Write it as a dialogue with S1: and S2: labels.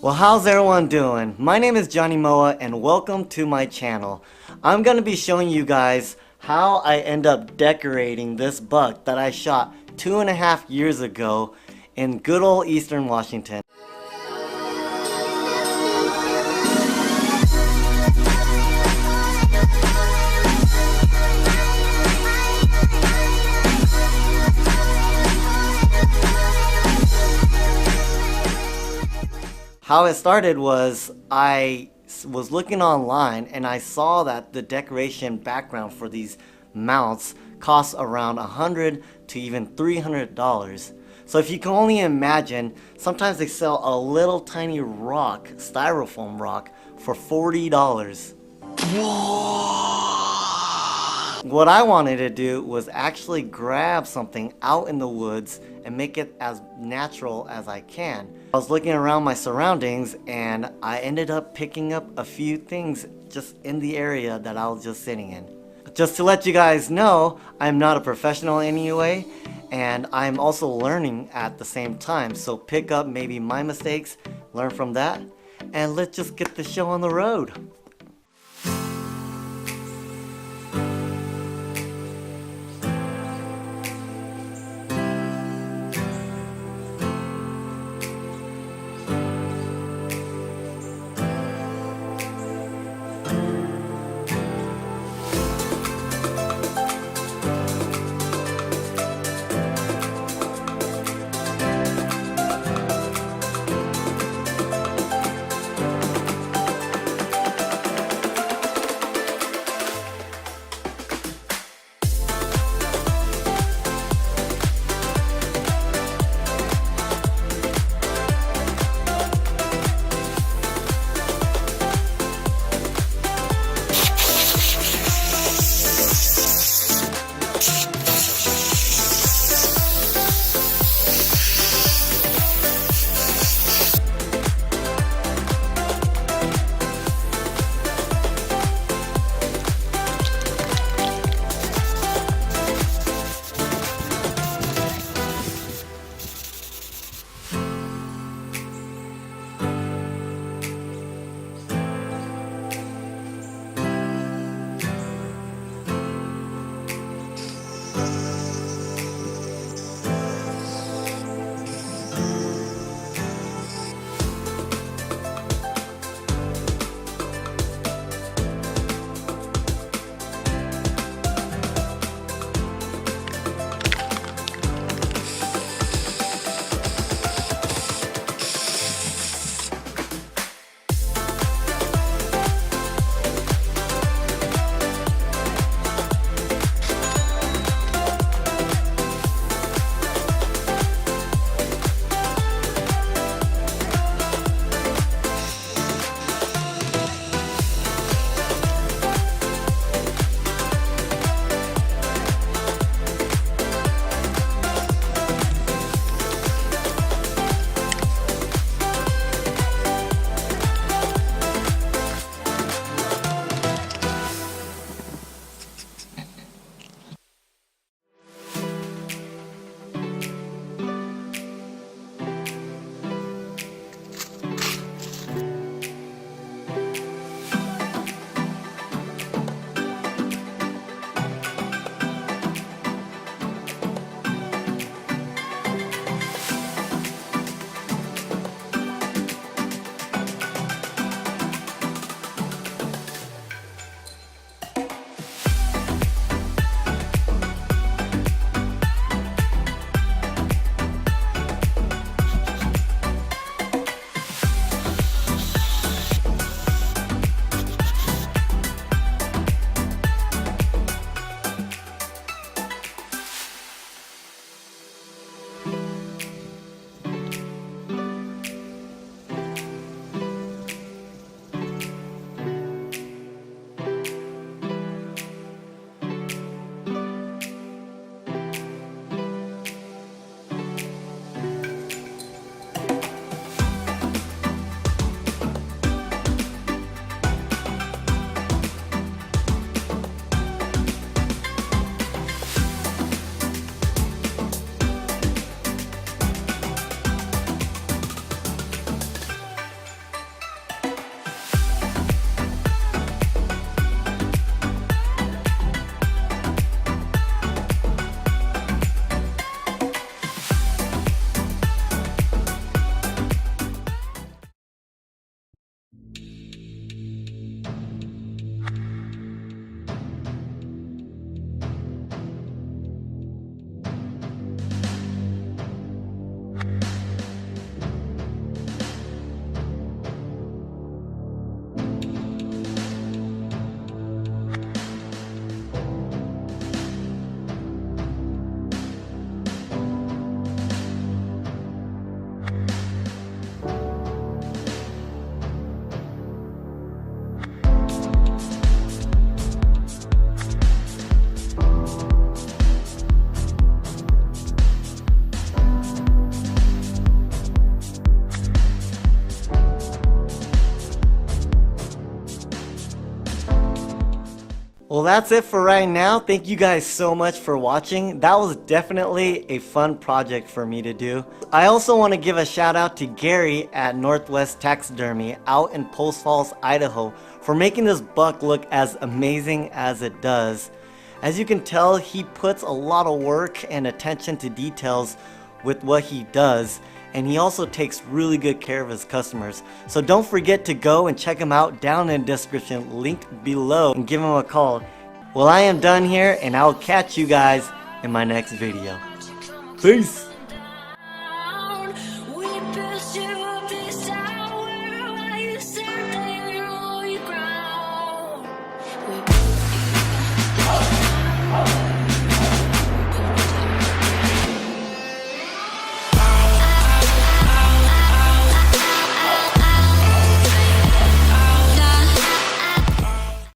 S1: Well, how's everyone doing? My name is Johnny Muah and welcome to my channel. I'm going to be showing you guys how I end up decorating this buck that I shot 2.5 years ago in good old Eastern Washington. How it started was I was looking online and I saw that the decoration background for these mounts costs around $100 to even $300. So if you can only imagine, sometimes they sell a little tiny rock, styrofoam rock, for $40. What I wanted to do was actually grab something out in the woods and make it as natural as I can. I was looking around my surroundings and I ended up picking up a few things just in the area that I was just sitting in. Just to let you guys know, I'm not a professional anyway, and I'm also learning at the same time. So pick up maybe my mistakes, learn from that, and let's just get the show on the road. Well, that's it for right now. Thank you guys so much for watching. That was definitely a fun project for me to do. I also want to give a shout out to Gary at Northwest Taxidermy out in Post Falls, Idaho for making this buck look as amazing as it does. As you can tell, he puts a lot of work and attention to details with what he does, and he also takes really good care of his customers. So don't forget to go and check him out down in the description, linked below, and give him a call. Well, I am done here, and I'll catch you guys in my next video. Peace!